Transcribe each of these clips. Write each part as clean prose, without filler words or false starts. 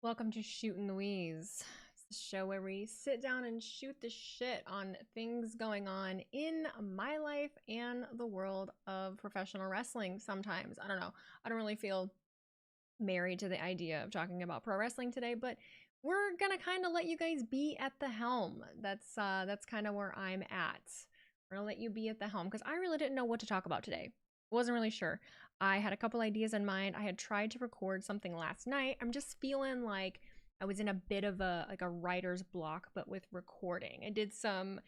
Welcome to Shootin' Wheeze. It's the show where we sit down and shoot the shit on things going on in my life and the world of professional wrestling sometimes. I don't know. I don't really feel married to the idea of talking about pro wrestling today, but we're gonna kind of let you guys be at the helm. That's kind of where I'm at. We're gonna let you be at the helm because I really didn't know what to talk about today. Wasn't really sure. I had a couple ideas in mind. I had tried to record something last night. I'm just feeling like I was in a bit of a writer's block, but with recording. I did some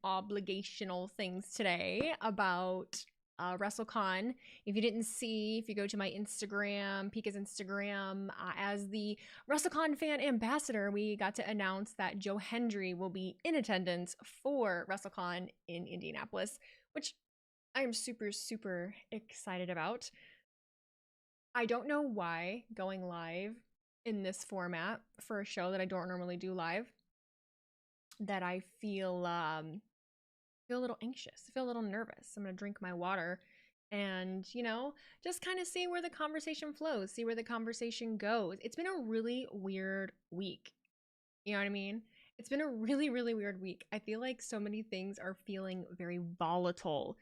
obligational things today about WrestleCon. If you didn't see, if you go to my Instagram, Pika's Instagram, as the WrestleCon fan ambassador, we got to announce that Joe Hendry will be in attendance for WrestleCon in Indianapolis, which I'm super, super excited about. I don't know why going live in this format for a show that I don't normally do live, that I feel a little anxious, I feel a little nervous. I'm gonna drink my water and, you know, just kind of see where the conversation flows, see where the conversation goes. It's been a really weird week. You know what I mean? It's been a really, really weird week. I feel like so many things are feeling very volatile,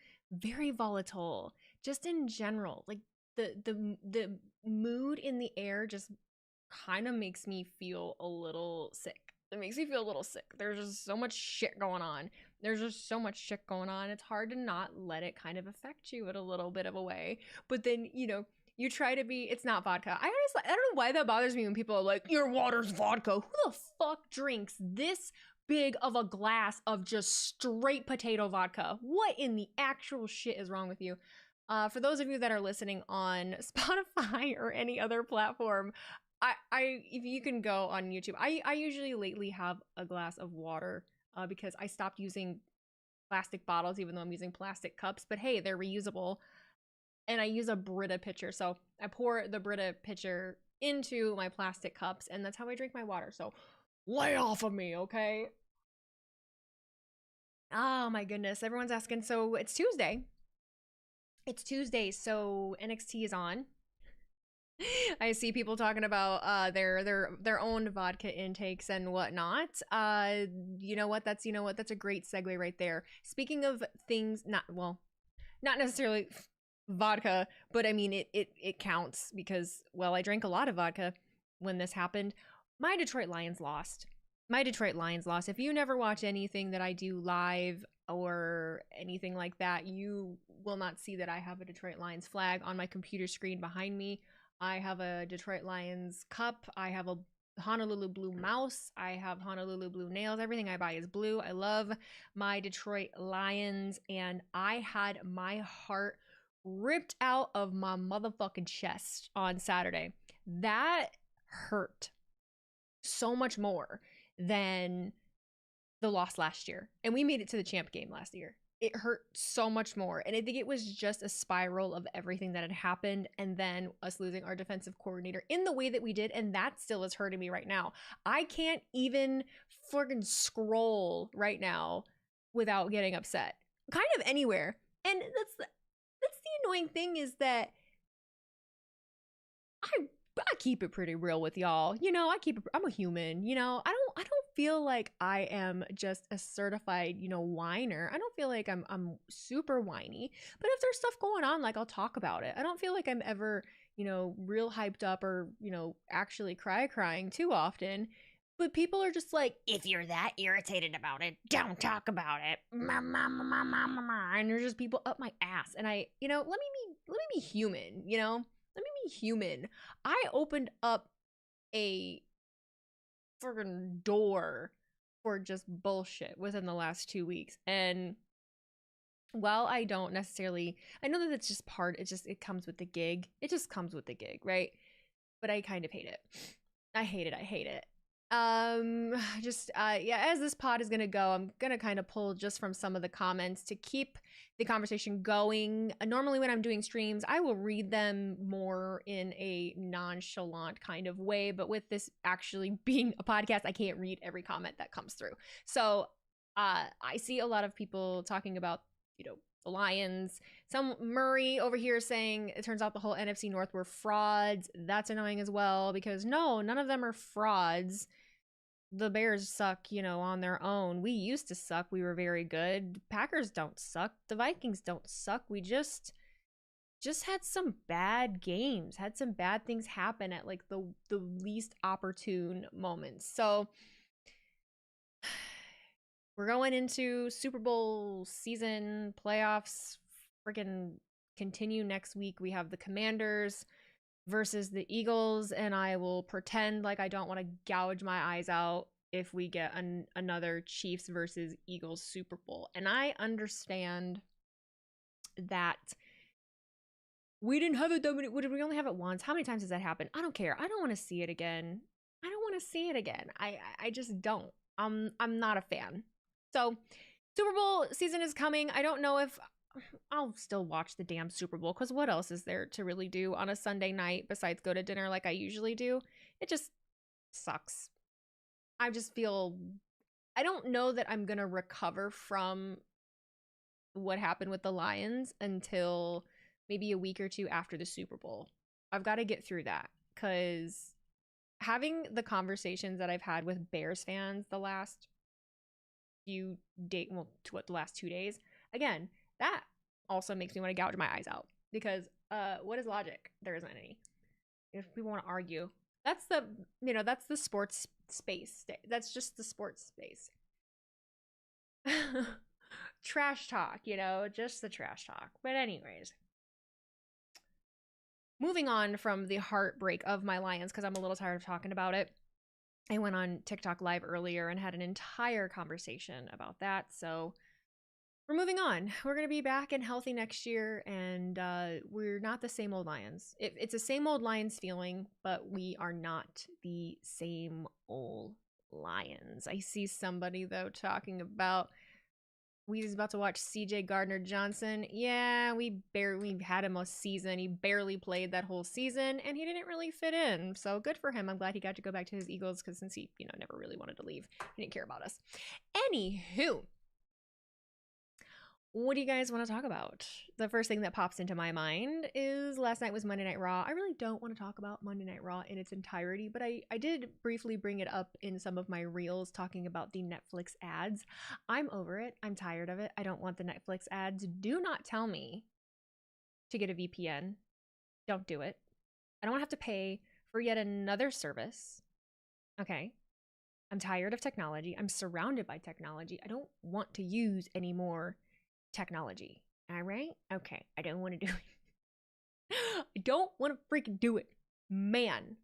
just in general. Like the mood in the air just kind of makes me feel a little sick. It makes me feel a little sick. There's just so much shit going on. It's hard to not let it kind of affect you in a little bit of a way. But then, you know, you try to be, it's not vodka. I don't know why that bothers me when people are like, your water's vodka. Who the fuck drinks this big of a glass of just straight potato vodka? What in the actual shit is wrong with you? For those of you that are listening on Spotify or any other platform, if you can go on YouTube, I usually lately have a glass of water because I stopped using plastic bottles, even though I'm using plastic cups. But hey, they're reusable. And I use a Brita pitcher. So I pour the Brita pitcher into my plastic cups, and that's how I drink my water. So lay off of me, okay? Oh my goodness. Everyone's asking. So it's Tuesday. So NXT is on. I see people talking about their own vodka intakes and whatnot. You know what? That's a great segue right there. Speaking of things, not necessarily vodka, but I mean it counts because, well, I drank a lot of vodka when this happened. My Detroit Lions lost. If you never watch anything that I do live or anything like that, you will not see that I have a Detroit Lions flag on my computer screen behind me. I have a Detroit Lions cup. I have a Honolulu blue mouse. I have Honolulu blue nails. Everything I buy is blue. I love my Detroit Lions, and I had my heart ripped out of my motherfucking chest on Saturday. That hurt so much more than the loss last year. And we made it to the champ game last year. It hurt so much more. And I think it was just a spiral of everything that had happened, and then us losing our defensive coordinator in the way that we did. And that still is hurting me right now. I can't even friggin' scroll right now without getting upset. Kind of anywhere. And that's the annoying thing, is that I keep it pretty real with y'all. You know, I'm a human, you know. I don't feel like I am just a certified, you know, whiner. I don't feel like I'm super whiny. But if there's stuff going on, like, I'll talk about it. I don't feel like I'm ever, you know, real hyped up or, you know, actually crying too often. But people are just like, if you're that irritated about it, don't talk about it. And there's just people up my ass. And I, you know, let me be human, you know? Let me be human. I opened up a friggin' door for just bullshit within the last 2 weeks. And while I don't necessarily, I know that it's just it comes with the gig. It just comes with the gig, right? But I kind of hate it. I hate it. just yeah, as this pod is gonna go, I'm gonna kind of pull just from some of the comments to keep the conversation going. Normally when I'm doing streams, I will read them more in a nonchalant kind of way, but with this actually being a podcast, I can't read every comment that comes through. So I see a lot of people talking about, you know, the Lions. Some Murray over here saying it turns out the whole NFC North were frauds. That's annoying as well, because no, none of them are frauds. The Bears suck, you know, on their own. We used to suck. We were very good. Packers don't suck. The Vikings don't suck. We just had some bad games, had some bad things happen at like the least opportune moments. So we're going into Super Bowl season, playoffs freaking continue next week. We have the Commanders versus the Eagles, and I will pretend like I don't want to gouge my eyes out if we get another Chiefs versus Eagles Super Bowl. And I understand that we didn't have it, we only have it once. How many times has that happened? I don't care. I don't want to see it again. I don't want to see it again. I just don't. I'm not a fan. So Super Bowl season is coming. I don't know if I'll still watch the damn Super Bowl, because what else is there to really do on a Sunday night besides go to dinner like I usually do? It just sucks. I just feel, I don't know that I'm going to recover from what happened with the Lions until maybe a week or two after the Super Bowl. I've got to get through that, because having the conversations that I've had with Bears fans the last few days, well, the last 2 days, again, that also makes me want to gouge my eyes out, because what is logic? There isn't any. If people want to argue, that's the, you know, that's the sports space. That's just the sports space. Trash talk, you know, just the trash talk. But anyways, moving on from the heartbreak of my Lions, because I'm a little tired of talking about it. I went on TikTok live earlier and had an entire conversation about that. So we're moving on. We're going to be back and healthy next year, and we're not the same old Lions. It's the same old Lions feeling, but we are not the same old Lions. I see somebody, though, talking about Wheeze is about to watch CJ Gardner-Johnson. Yeah, we had him a season. He barely played that whole season, and he didn't really fit in. So good for him. I'm glad he got to go back to his Eagles, because since he, you know, never really wanted to leave, he didn't care about us. Anywho, what do you guys want to talk about? The first thing that pops into my mind is last night was Monday Night Raw. I really don't want to talk about Monday Night Raw in its entirety, but I did briefly bring it up in some of my reels talking about the Netflix ads. I'm over it. I'm tired of it. I don't want the Netflix ads. Do not tell me to get a VPN. Don't do it. I don't want to have to pay for yet another service. Okay. I'm tired of technology. I'm surrounded by technology. I don't want to use any more technology. All right? Okay. I don't want to do it. I don't want to freaking do it. Man.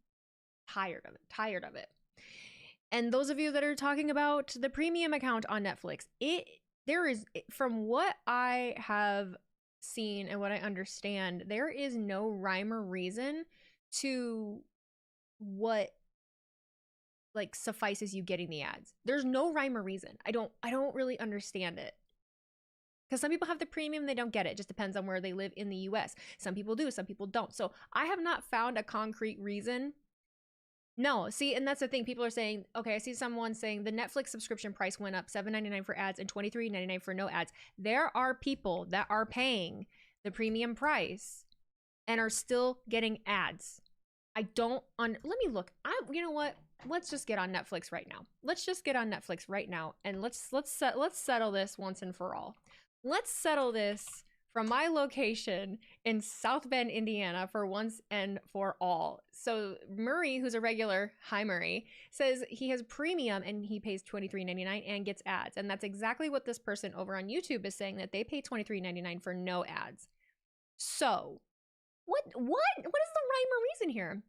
Tired of it. Tired of it. And those of you that are talking about the premium account on Netflix, there is, from what I have seen and what I understand, there is no rhyme or reason to what like suffices you getting the ads. There's no rhyme or reason. I don't really understand it. Because some people have the premium, they don't get it. It just depends on where they live in the US. Some people do, some people don't. So I have not found a concrete reason. No, see, and that's the thing. People are saying, okay, I see someone saying the Netflix subscription price went up $7.99 for ads and $23.99 for no ads. There are people that are paying the premium price and are still getting ads. I don't, let me look. You know what? Let's just get on Netflix right now. Let's just get on Netflix right now, and let's settle this once and for all. Let's settle this from my location in South Bend, Indiana, for once and for all. So Murray, who's a regular, hi Murray, says he has premium and he pays $23.99 and gets ads. And that's exactly what this person over on YouTube is saying, that they pay $23.99 for no ads. So what is the rhyme or reason here?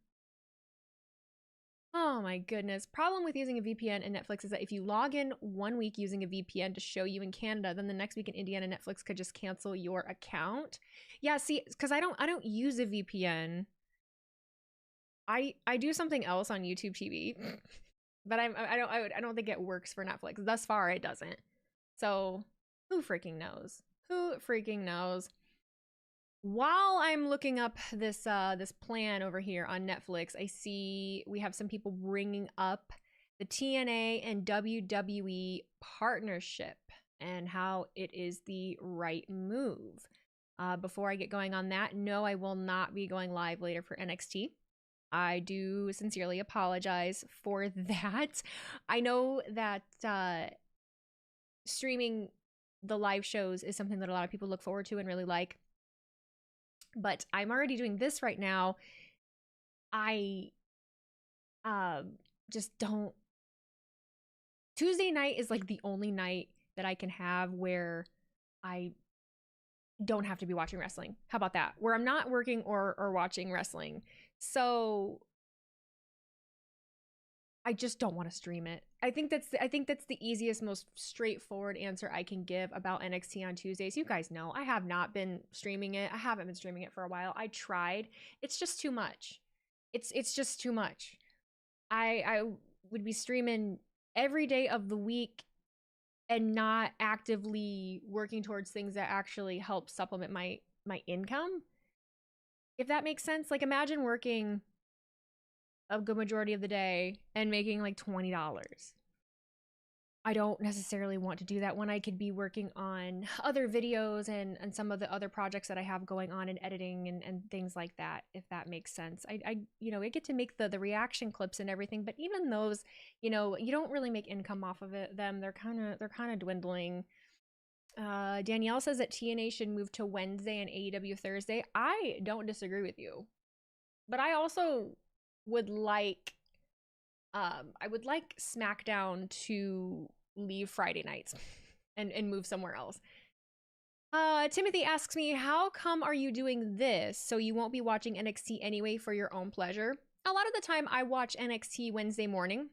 Oh my goodness. Problem with using a VPN in Netflix is that if you log in 1 week using a VPN to show you in Canada, then the next week in Indiana, Netflix could just cancel your account. Yeah, see, because I don't use a VPN. I do something else on YouTube TV. But I don't think it works for Netflix. Thus far, it doesn't. So who freaking knows? Who freaking knows? While I'm looking up this this plan over here on Netflix, I see we have some people bringing up the TNA and WWE partnership and how it is the right move. Before I get going on that, no, I will not be going live later for NXT. I do sincerely apologize for that. I know that streaming the live shows is something that a lot of people look forward to and really like. But I'm already doing this right now. I just don't. Tuesday night is like the only night that I can have where I don't have to be watching wrestling. How about that? Where I'm not working or watching wrestling. So I just don't want to stream it. I think that's the easiest, most straightforward answer I can give about NXT on Tuesdays. You guys know I have not been streaming it. I haven't been streaming it for a while. I tried. It's just too much. It's just too much. I would be streaming every day of the week and not actively working towards things that actually help supplement my income. If that makes sense. Like, imagine working a good majority of the day and making like $20. I don't necessarily want to do that when I could be working on other videos and some of the other projects that I have going on in editing and things like that, if that makes sense. I get to make the reaction clips and everything, but even those, you don't really make income off of them. They're kind of dwindling. Danielle says that TNA should move to Wednesday and AEW Thursday. I don't disagree with you, but I also would like SmackDown to leave Friday nights and move somewhere else. Timothy asks me, how come are you doing this so you won't be watching NXT anyway for your own pleasure? A lot of the time I watch NXT Wednesday morning.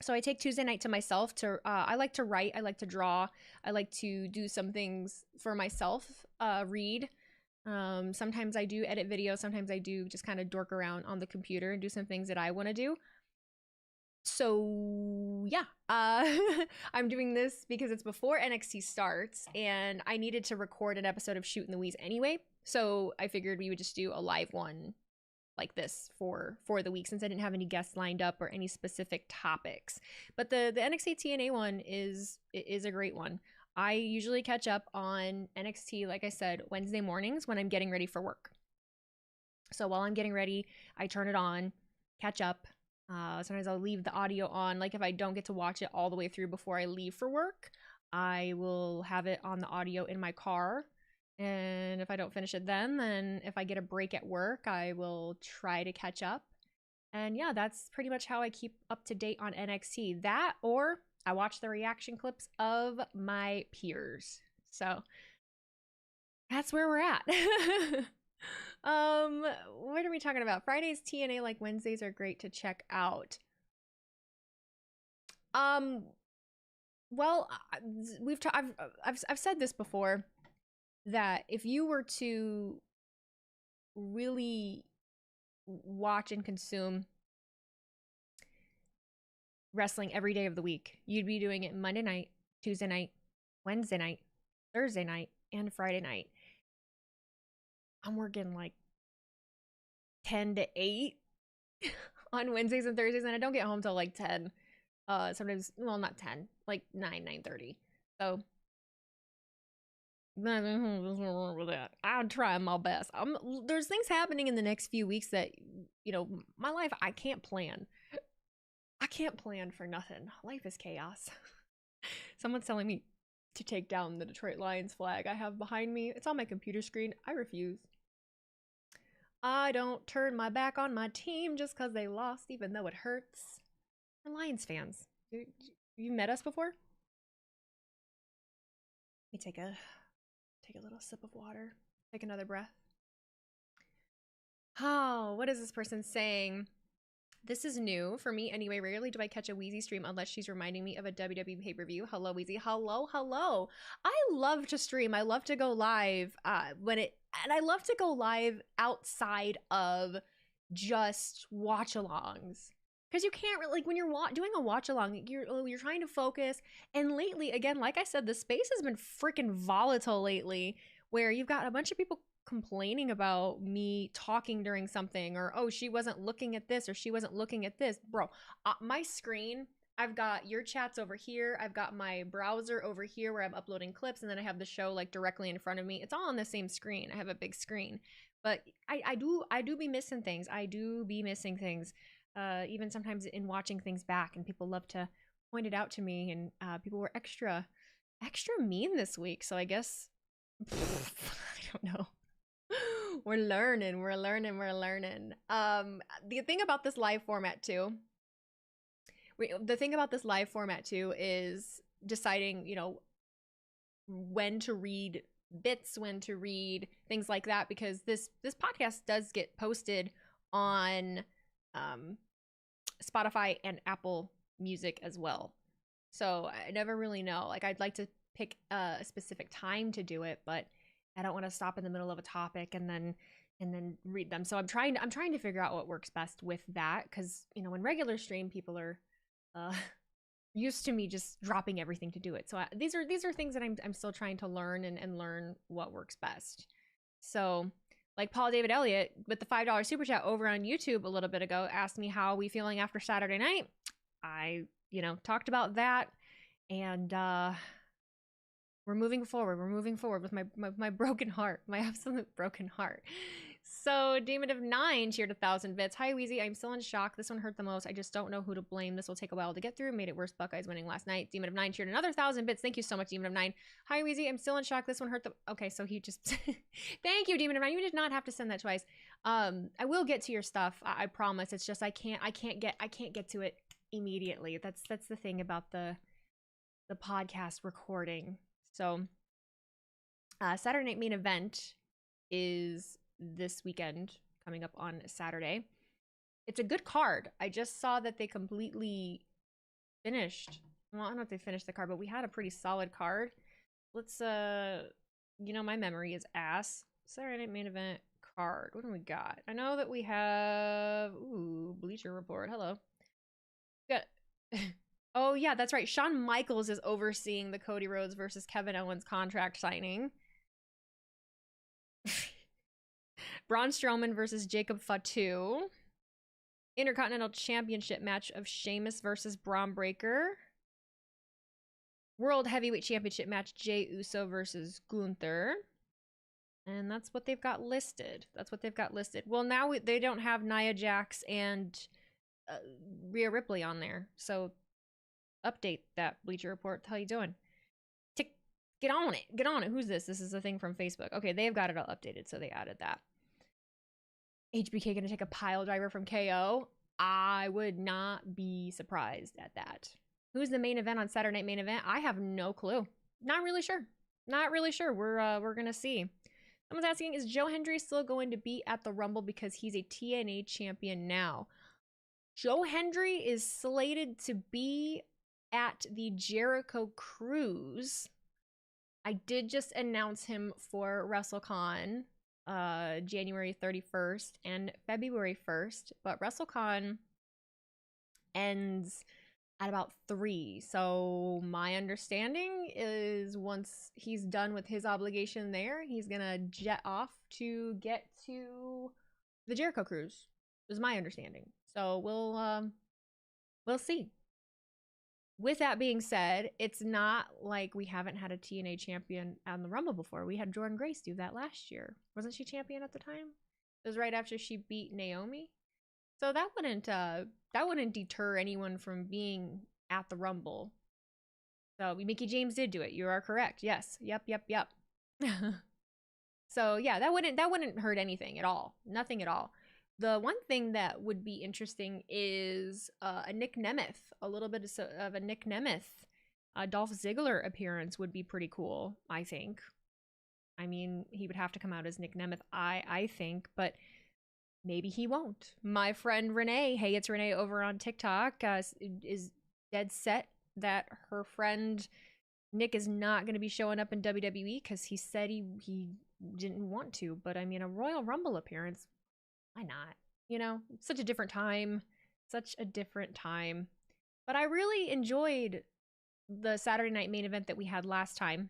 So I take Tuesday night to myself to I like to write, I like to draw, I like to do some things for myself, read. Sometimes I do edit videos, sometimes I do just kind of dork around on the computer and do some things that I want to do. So yeah, I'm doing this because it's before NXT starts and I needed to record an episode of Shootin' the Wheeze anyway. So I figured we would just do a live one like this for the week since I didn't have any guests lined up or any specific topics. But the NXT TNA one is a great one. I usually catch up on NXT, like I said, Wednesday mornings when I'm getting ready for work. So while I'm getting ready, I turn it on, catch up. Sometimes I'll leave the audio on. Like if I don't get to watch it all the way through before I leave for work, I will have it on the audio in my car. And if I don't finish it then if I get a break at work, I will try to catch up. And yeah, that's pretty much how I keep up to date on NXT. That or I watch the reaction clips of my peers. So that's where we're at. What are we talking about? Fridays TNA like Wednesdays are great to check out. Well, I've said this before that if you were to really watch and consume wrestling every day of the week, you'd be doing it Monday night, Tuesday night, Wednesday night, Thursday night, and Friday night. I'm working like 10 to 8 on Wednesdays and Thursdays, and I don't get home till like 10. Sometimes, well, not 10, like 9:30. So with that, I'm trying my best. There's things happening in the next few weeks that, my life, I can't plan. I can't plan for nothing. Life is chaos. Someone's telling me to take down the Detroit Lions flag I have behind me. It's on my computer screen. I refuse. I don't turn my back on my team just because they lost, even though it hurts. We're Lions fans. You met us before? Let me take a little sip of water. Take another breath. Oh, what is this person saying? This is new for me anyway. Rarely do I catch a Wheezy stream unless she's reminding me of a WWE pay-per-view. Hello, Wheezy. Hello. I love to stream. I love to go live and I love to go live outside of just watch-alongs. because you can't really, like when you're doing a watch along, you're trying to focus. And lately, again, like I said, the space has been freaking volatile lately, where you've got a bunch of people complaining about me talking during something, or oh, she wasn't looking at this, or she wasn't looking at this. Bro, my screen, I've got your chats over here, I've got my browser over here where I'm uploading clips, and then I have the show like directly in front of me. It's all on the same screen. I have a big screen, but I do be missing things. I do be missing things, even sometimes in watching things back, and people love to point it out to me. And people were extra mean this week, so I guess I don't know. We're learning. The thing about this live format too, is deciding, you know, when to read bits, when to read things like that, because this podcast does get posted on Spotify and Apple Music as well. So I never really know. Like, I'd like to pick a specific time to do it, but I don't want to stop in the middle of a topic and then read them. So I'm trying to figure out what works best with that, because, you know, when regular stream, people are used to me just dropping everything to do it. So these are things that I'm still trying to learn and learn what works best. So like Paul David Elliott with the $5 super chat over on YouTube a little bit ago asked me how we feeling after Saturday night. I, you know, talked about that, and we're moving forward with my broken heart, my absolute broken heart. So Demon of 9 cheered 1,000 bits. Hi, Wheezy. I'm still in shock. This one hurt the most. I just don't know who to blame. This will take a while to get through. Made it worse. Buckeyes winning last night. Demon of 9 cheered another 1,000 bits. Thank you so much, Demon of 9. Hi, Wheezy. I'm still in shock. This one hurt the... Okay, so he just... Thank you, Demon of 9. You did not have to send that twice. I will get to your stuff. I promise. It's just I can't get to it immediately. That's the thing about the podcast recording. So Saturday Night Main Event is this weekend, coming up on Saturday. It's a good card. I just saw that they completely finished. Well, I don't know if they finished the card, but we had a pretty solid card. Let's you know, my memory is ass. Saturday Night Main Event card. What do we got? I know that we have Bleacher Report. Hello. We got oh yeah, that's right. Shawn Michaels is overseeing the Cody Rhodes versus Kevin Owens contract signing. Braun Strowman versus Jacob Fatu. Intercontinental Championship match of Sheamus versus Braun Breaker. World Heavyweight Championship match, Jey Uso versus Gunther. And that's what they've got listed. Well, now they don't have Nia Jax and Rhea Ripley on there. So update that, Bleacher Report. How you doing? Get on it. Who's this? This is a thing from Facebook. Okay, they've got it all updated, so they added that. HBK gonna take a pile driver from KO? I would not be surprised at that. Who's the main event on Saturday Night Main Event? I have no clue. Not really sure. We're gonna see. Someone's asking, is Joe Hendry still going to be at the Rumble because he's a TNA champion now? Joe Hendry is slated to be at the Jericho Cruise. I did just announce him for WrestleCon, January 31st and February 1st, but WrestleCon ends at about 3. So my understanding is once he's done with his obligation there, he's gonna jet off to get to the Jericho Cruise, is my understanding. So we'll see. With that being said, it's not like we haven't had a TNA champion on the Rumble before. We had Jordynne Grace do that last year. Wasn't she champion at the time? It was right after she beat Naomi. So that wouldn't deter anyone from being at the Rumble. So Mickie James did do it. You are correct. Yes. Yep. So yeah, that wouldn't hurt anything at all. Nothing at all. The one thing that would be interesting is a Nick Nemeth, a little bit of a Nick Nemeth, Dolph Ziggler appearance would be pretty cool, I think. I mean, he would have to come out as Nick Nemeth, I think, but maybe he won't. My friend Renee, hey, it's Renee over on TikTok, is dead set that her friend Nick is not going to be showing up in WWE because he said he didn't want to. But I mean, a Royal Rumble appearance, why not? You know, it's such a different time. Such a different time. But I really enjoyed the Saturday night main event that we had last time.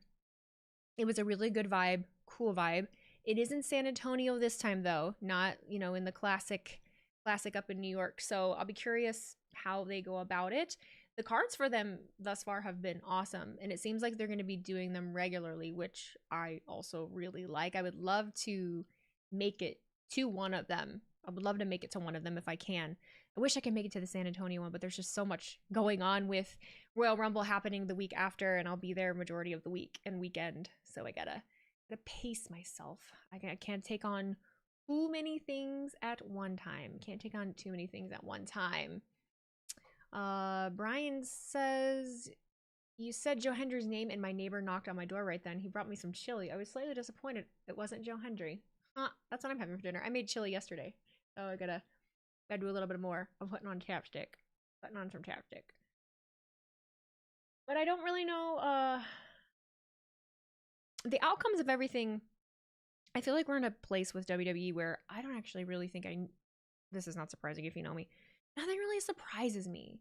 It was a really good vibe, cool vibe. It is in San Antonio this time though, not, in the classic up in New York. So I'll be curious how they go about it. The cards for them thus far have been awesome, and it seems like they're going to be doing them regularly, which I also really like. I would love to make it to one of them. I would love to make it to one of them if I can. I wish I could make it to the San Antonio one, but there's just so much going on with Royal Rumble happening the week after, and I'll be there majority of the week and weekend. So I gotta pace myself. I can't take on too many things at one time. Can't take on too many things at one time. Brian says, you said Joe Hendry's name and my neighbor knocked on my door right then. He brought me some chili. I was slightly disappointed it wasn't Joe Hendry. That's what I'm having for dinner. I made chili yesterday. So I gotta do a little bit more of putting on chapstick. Putting on some chapstick. But I don't really know the outcomes of everything. I feel like we're in a place with WWE where I don't actually really think this is not surprising if you know me. Nothing really surprises me.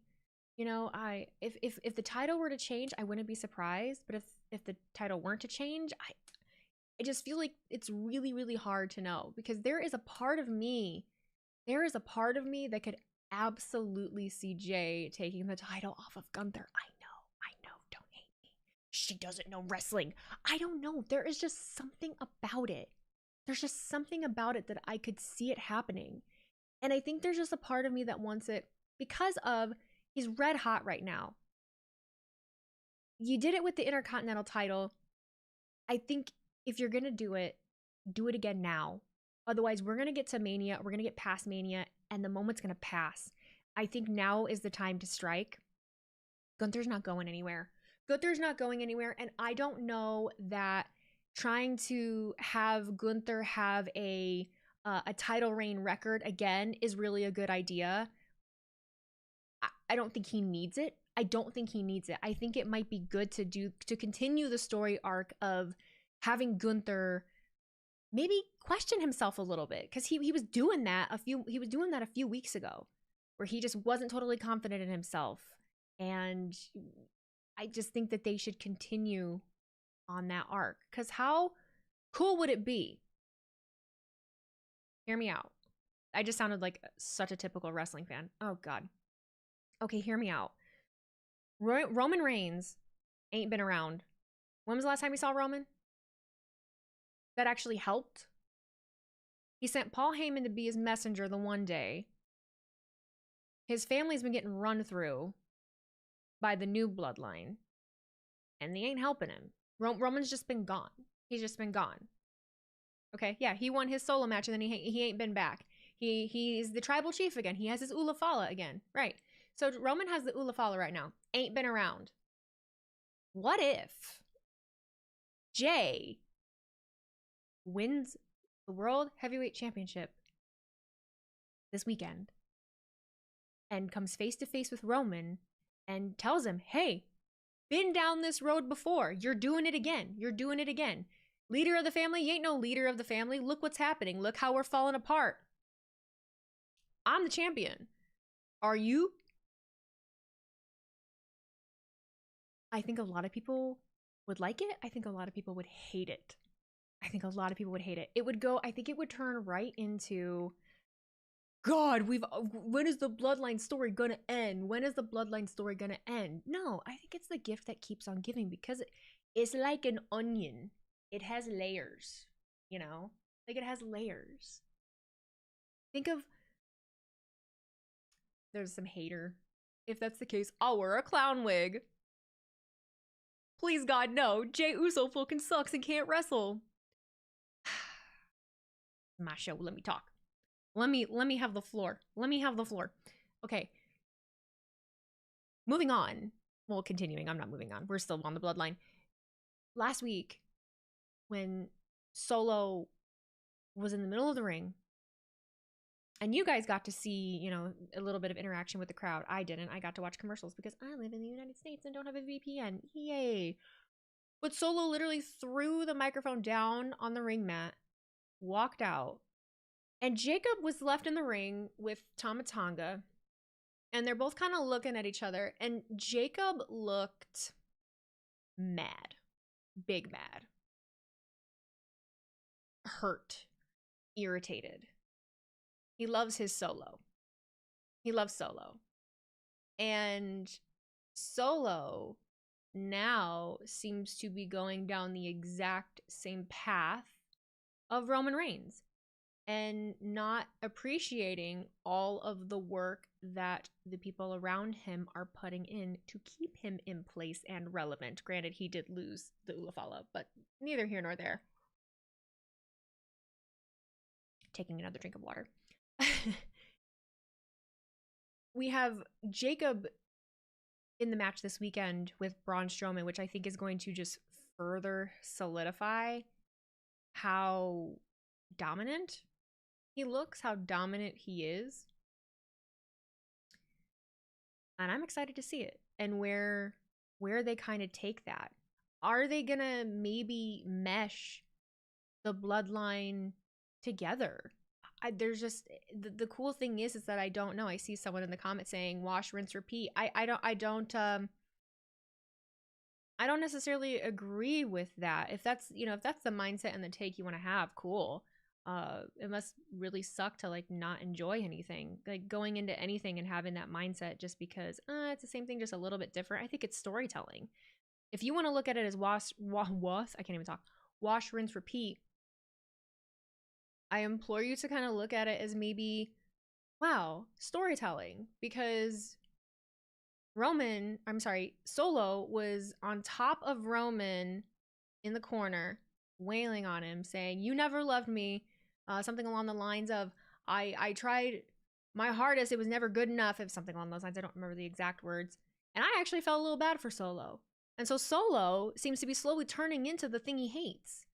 If the title were to change, I wouldn't be surprised. But if the title weren't to change, I just feel like it's really, really hard to know, because there is a part of me that could absolutely see Jay taking the title off of Gunther. I know, don't hate me. She doesn't know wrestling. I don't know. There is just something about it. There's just something about it that I could see it happening. And I think there's just a part of me that wants it because of he's red hot right now. You did it with the Intercontinental title. I think if you're going to do it again now. Otherwise, we're going to get to Mania. We're going to get past Mania, and the moment's going to pass. I think now is the time to strike. Gunther's not going anywhere. And I don't know that trying to have Gunther have a title reign record again is really a good idea. I don't think he needs it. I think it might be good to continue the story arc of having Gunther maybe question himself a little bit, because he was doing that a few weeks ago, where he just wasn't totally confident in himself. And I just think that they should continue on that arc, because how cool would it be? Hear me out. I just sounded like such a typical wrestling fan. Oh God. Okay, hear me out. Roman Reigns ain't been around. When was the last time we saw Roman? That actually helped. He sent Paul Heyman to be his messenger the one day. His family's been getting run through by the new bloodline, and they ain't helping him. Roman's just been gone. He's just been gone. Okay, yeah, he won his solo match, and then he ain't been back. He's the tribal chief again. He has his Ula Fala again. Right. So Roman has the Ula Fala right now. Ain't been around. What if Jay wins the World Heavyweight Championship this weekend and comes face to face with Roman and tells him, hey, been down this road before. You're doing it again. Leader of the family? You ain't no leader of the family. Look what's happening. Look how we're falling apart. I'm the champion. Are you? I think a lot of people would like it. I think a lot of people would hate it. It would turn right into, God, when is the bloodline story gonna end? No, I think it's the gift that keeps on giving, because it's like an onion. It has layers, Like, it has layers. Think of, there's some hater. If that's the case, I'll wear a clown wig. Please, God, no. Jey Uso fucking sucks and can't wrestle. My show, let me talk. Let me have the floor. Okay. Moving on. Well, continuing. I'm not moving on. We're still on the bloodline. Last week, when Solo was in the middle of the ring, and you guys got to see, a little bit of interaction with the crowd. I didn't. I got to watch commercials because I live in the United States and don't have a VPN. Yay. But Solo literally threw the microphone down on the ring mat, walked out, and Jacob was left in the ring with Tama Tonga, And they're both kind of looking at each other. And Jacob looked mad. Big mad. Hurt. Irritated. He loves his Solo. He loves Solo. And Solo now seems to be going down the exact same path of Roman Reigns and not appreciating all of the work that the people around him are putting in to keep him in place and relevant. Granted, he did lose the Ulafala, but neither here nor there. Taking another drink of water. We have Jacob in the match this weekend with Braun Strowman, which I think is going to just further solidify how dominant he looks, how dominant he is. And I'm excited to see it and where they kind of take that. Are they gonna maybe mesh the bloodline together? There's just the cool thing is that I don't know. I see someone in the comments saying wash, rinse, repeat. I don't necessarily agree with that. If that's the mindset and the take you want to have, cool. It must really suck to like not enjoy anything, like going into anything and having that mindset just because it's the same thing, just a little bit different. I think it's storytelling. If you want to look at it as wash, rinse, repeat, I implore you to kind of look at it as maybe, wow, storytelling, because Solo was on top of Roman in the corner, wailing on him, saying, "You never loved me." Something along the lines of, I tried my hardest, it was never good enough. If something along those lines, I don't remember the exact words. And I actually felt a little bad for Solo. And so Solo seems to be slowly turning into the thing he hates.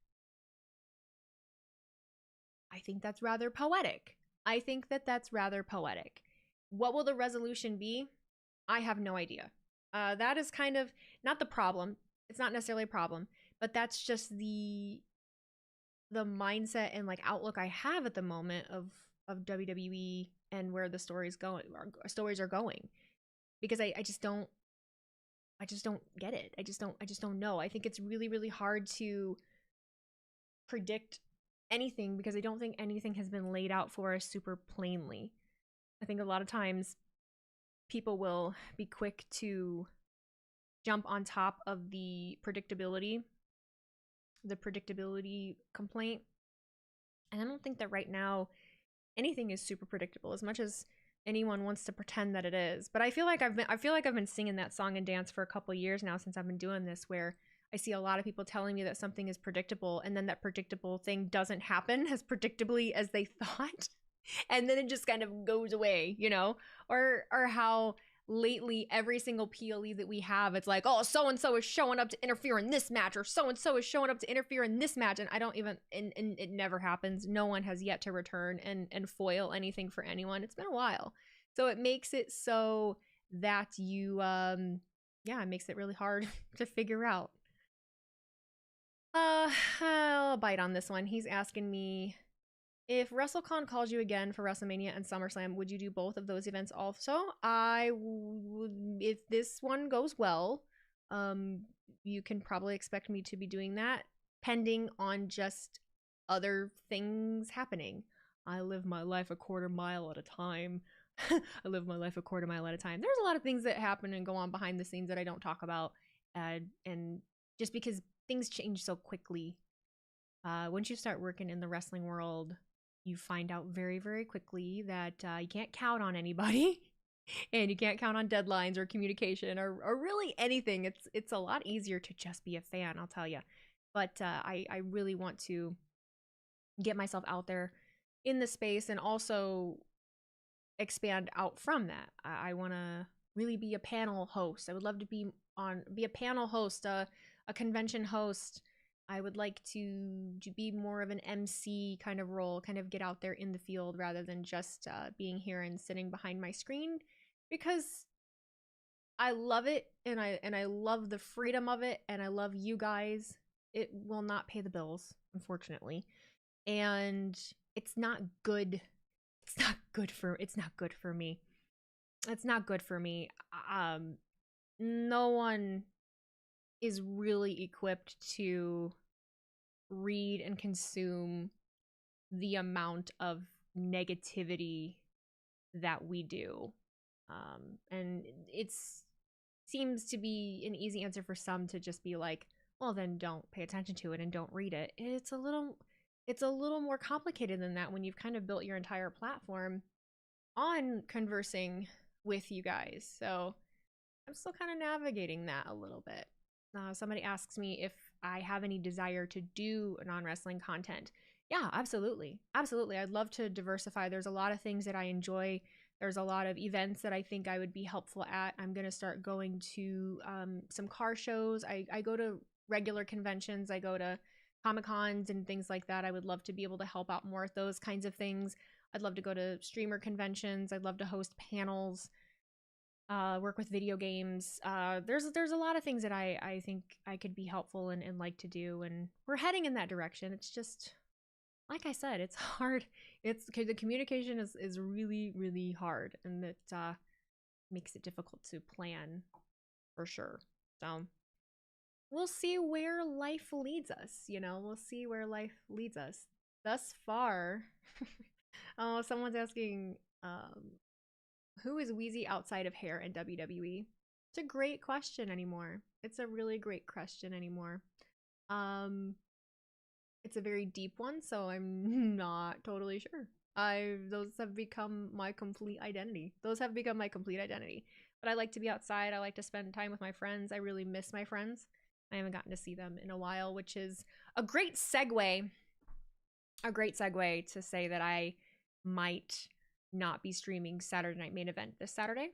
I think that's rather poetic. What will the resolution be? I have no idea. That is kind of not the problem. It's not necessarily a problem, but that's just the mindset and like outlook I have at the moment of WWE and where the stories are going. Because I just don't get it. I just don't know. I think it's really, really hard to predict anything because I don't think anything has been laid out for us super plainly. I think a lot of times people will be quick to jump on top of the predictability complaint. And I don't think that right now anything is super predictable as much as anyone wants to pretend that it is. But I feel like I've been singing that song and dance for a couple years now since I've been doing this, where I see a lot of people telling me that something is predictable and then that predictable thing doesn't happen as predictably as they thought. And then it just kind of goes away, or how lately every single PLE that we have, it's like, oh, so-and-so is showing up to interfere in this match, or so-and-so is showing up to interfere in this match. And and it never happens. No one has yet to return and foil anything for anyone. It's been a while. So it makes it so that you, it makes it really hard to figure out. I'll bite on this one. He's asking me, if WrestleCon calls you again for WrestleMania and SummerSlam, would you do both of those events also? If this one goes well, you can probably expect me to be doing that, pending on just other things happening. I live my life a quarter mile at a time. There's a lot of things that happen and go on behind the scenes that I don't talk about, and just because things change so quickly. Once you start working in the wrestling world, you find out very, very quickly that you can't count on anybody and you can't count on deadlines or communication or really anything. It's a lot easier to just be a fan, I'll tell you. But I really want to get myself out there in the space and also expand out from that. I want to really be a panel host. I would love to be a panel host, a convention host. I would like to be more of an MC kind of role, kind of get out there in the field rather than just being here and sitting behind my screen, because I love it and I love the freedom of it and I love you guys. It will not pay the bills, unfortunately, and it's not good. It's not good for me. it's not good for me. No one is really equipped to read and consume the amount of negativity that we do. And it's seems to be an easy answer for some to just be like, well, then don't pay attention to it and don't read it. It's a little more complicated than that when you've kind of built your entire platform on conversing with you guys. So I'm still kind of navigating that a little bit. Somebody asks me if I have any desire to do non-wrestling content. Yeah, absolutely. Absolutely. I'd love to diversify. There's a lot of things that I enjoy. There's a lot of events that I think I would be helpful at. I'm going to start going to some car shows. I go to regular conventions. I go to Comic-Cons and things like that. I would love to be able to help out more at those kinds of things. I'd love to go to streamer conventions. I'd love to host panels, work with video games. There's a lot of things that I think I could be helpful and like to do, and we're heading in that direction. It's just, like I said, it's hard. It's the communication is really, really hard, and it makes it difficult to plan for sure. So we'll see where life leads us. We'll see where life leads us. Thus far, oh, someone's asking, who is Wheezy outside of hair in WWE? It's a great question anymore. It's a really great question anymore. It's a very deep one, so I'm not totally sure. Those have become my complete identity. But I like to be outside. I like to spend time with my friends. I really miss my friends. I haven't gotten to see them in a while, which is a great segue. A great segue to say that I might not be streaming Saturday Night Main Event this Saturday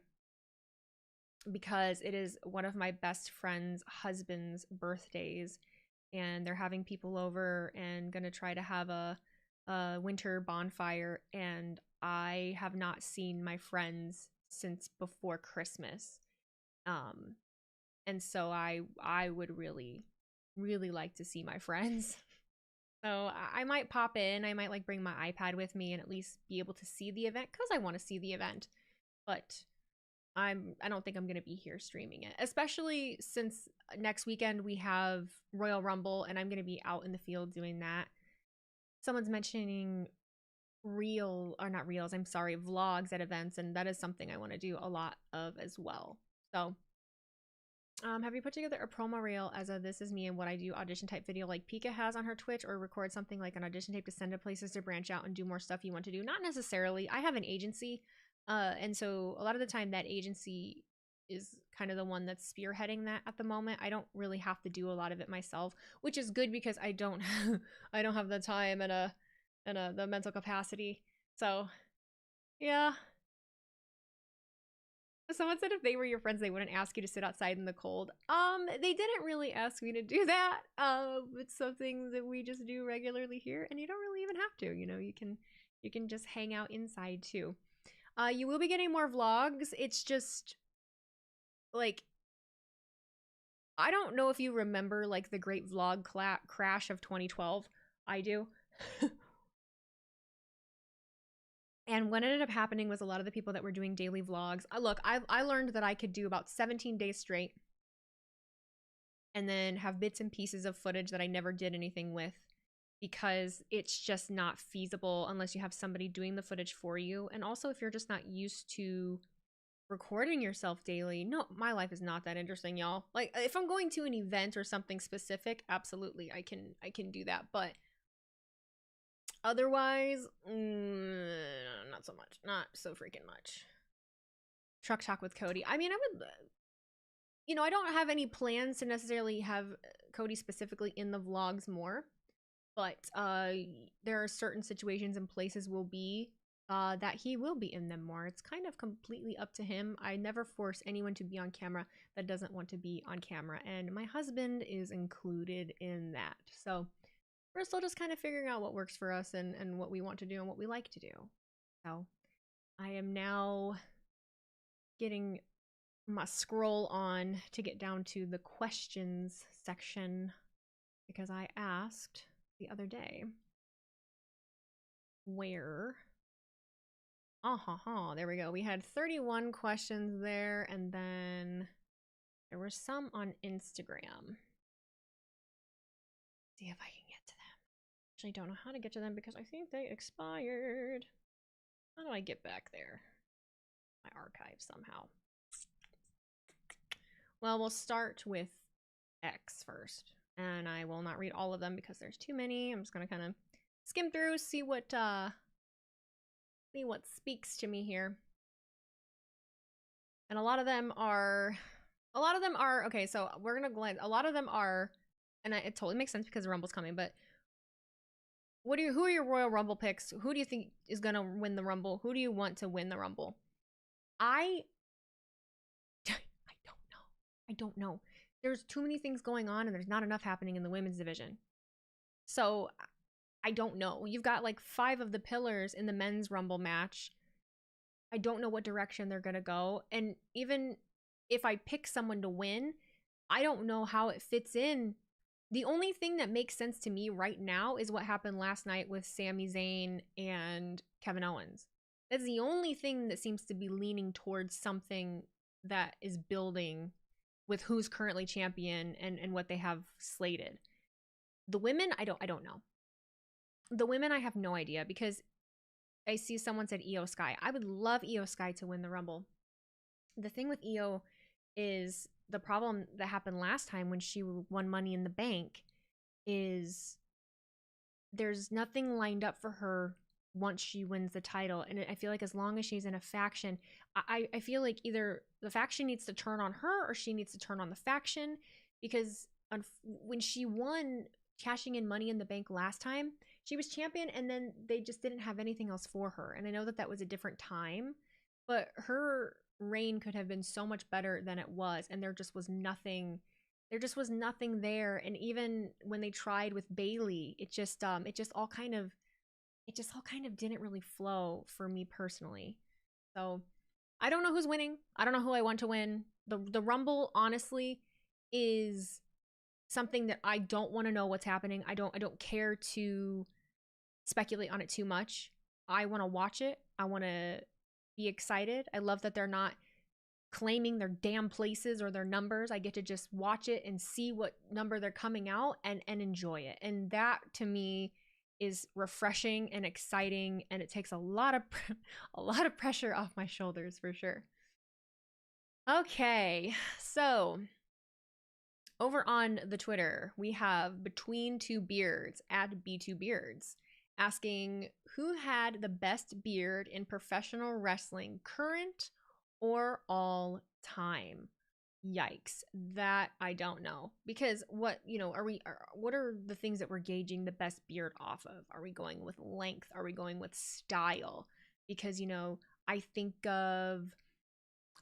because it is one of my best friend's husband's birthdays, and they're having people over and gonna try to have a winter bonfire, and I have not seen my friends since before Christmas. And so I would really, really like to see my friends. So I might pop in. I might like bring my iPad with me and at least be able to see the event because I want to see the event. But I don't think I'm gonna be here streaming it, especially since next weekend we have Royal Rumble and I'm gonna be out in the field doing that. Someone's mentioning vlogs at events, and that is something I want to do a lot of as well. So have you put together a promo reel as a "this is me and what I do" audition type video like Pika has on her Twitch, or record something like an audition tape to send to places to branch out and do more stuff you want to do? Not necessarily. I have an agency, and so a lot of the time that agency is kind of the one that's spearheading that at the moment. I don't really have to do a lot of it myself, which is good because I don't I don't have the time and the mental capacity. So yeah. Someone said if they were your friends, they wouldn't ask you to sit outside in the cold. They didn't really ask me to do that. It's something that we just do regularly here, and you don't really even have to. You can just hang out inside too. You will be getting more vlogs. It's just like, I don't know if you remember like the great vlog crash of 2012. I do. And what ended up happening was a lot of the people that were doing daily vlogs. I learned that I could do about 17 days straight and then have bits and pieces of footage that I never did anything with, because it's just not feasible unless you have somebody doing the footage for you. And also, if you're just not used to recording yourself daily. No, my life is not that interesting, y'all. Like, if I'm going to an event or something specific, absolutely, I can do that. But otherwise, not so much. Not so freaking much. Truck talk with Cody. I mean, I would, I don't have any plans to necessarily have Cody specifically in the vlogs more, but there are certain situations and places will be that he will be in them more. It's kind of completely up to him. I never force anyone to be on camera that doesn't want to be on camera, and my husband is included in that. So we're still just kind of figuring out what works for us and what we want to do and what we like to do. So I am now getting my scroll on to get down to the questions section, because I asked the other day where There we go. We had 31 questions there, and then there were some on Instagram. See if I can get to them. Actually, don't know how to get to them because I think they expired. How do I get back there? My archive somehow. Well, we'll start with X first, and I will not read all of them because there's too many. I'm just gonna kind of skim through, see what speaks to me here. And a lot of them are okay. So we're gonna glance. A lot of them are, and it totally makes sense because the Rumble's coming. But who are your Royal Rumble picks? Who do you think is gonna win the Rumble? Who do you want to win the Rumble? I don't know. There's too many things going on, and there's not enough happening in the women's division. So I don't know. You've got like 5 of the pillars in the men's Rumble match. I don't know what direction they're gonna go, and even if I pick someone to win, I don't know how it fits in. The only thing that makes sense to me right now is what happened last night with Sami Zayn and Kevin Owens. That's the only thing that seems to be leaning towards something that is building with who's currently champion and what they have slated. The women, I don't know. The women, I have no idea because I see someone said Io Sky. I would love Io Sky to win the Rumble. The thing with Io is the problem that happened last time when she won Money in the Bank is there's nothing lined up for her once she wins the title. And I feel like as long as she's in a faction, I feel like either the faction needs to turn on her or she needs to turn on the faction, because when she won cashing in Money in the Bank last time, she was champion and then they just didn't have anything else for her. And I know that was a different time, but her reign could have been so much better than it was, and there just was nothing there. And even when they tried with Bailey, it just all kind of didn't really flow for me personally. So I don't know who's winning. I don't know who I want to win. The Rumble honestly is something that I don't want to know what's happening. I don't care to speculate on it too much. I want to watch it. I want to be excited. I love that they're not claiming their damn places or their numbers. I get to just watch it and see what number they're coming out and enjoy it. And that to me is refreshing and exciting, and it takes a lot of pressure off my shoulders for sure. Okay, so over on the Twitter, we have Between Two Beards at B2Beards asking who had the best beard in professional wrestling, current or all time. Yikes, that I don't know, because what are the things that we're gauging the best beard off of? Are we going with length? Are we going with style? Because I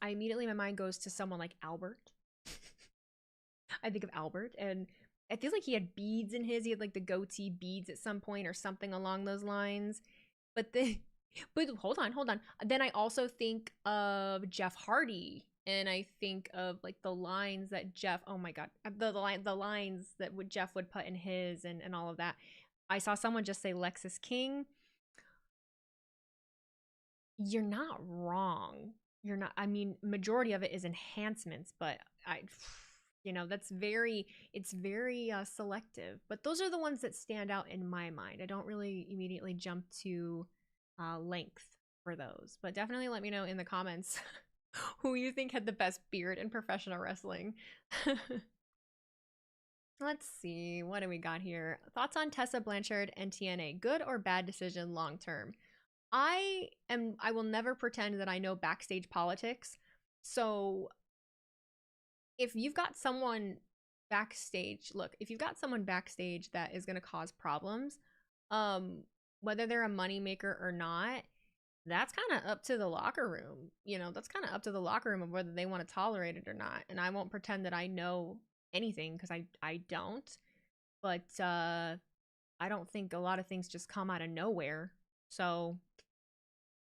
immediately, my mind goes to someone like Albert. I think of Albert, and I feel like he had beads in his. He had like the goatee beads at some point or something along those lines. But hold on. Then I also think of Jeff Hardy, and I think of like the lines that Jeff, oh my God, the lines that Jeff would put in his and all of that. I saw someone just say Lexus King. You're not wrong. You're not. I mean, majority of it is enhancements, but it's very selective. But those are the ones that stand out in my mind. I don't really immediately jump to length for those, but definitely let me know in the comments who you think had the best beard in professional wrestling. Let's see, what do we got here? Thoughts on Tessa Blanchard and TNA, good or bad decision long term? I will never pretend that I know backstage politics. So if you've got someone backstage, that is going to cause problems, whether they're a moneymaker or not, that's kind of up to the locker room. That's kind of up to the locker room of whether they want to tolerate it or not. And I won't pretend that I know anything because I don't. But I don't think a lot of things just come out of nowhere. So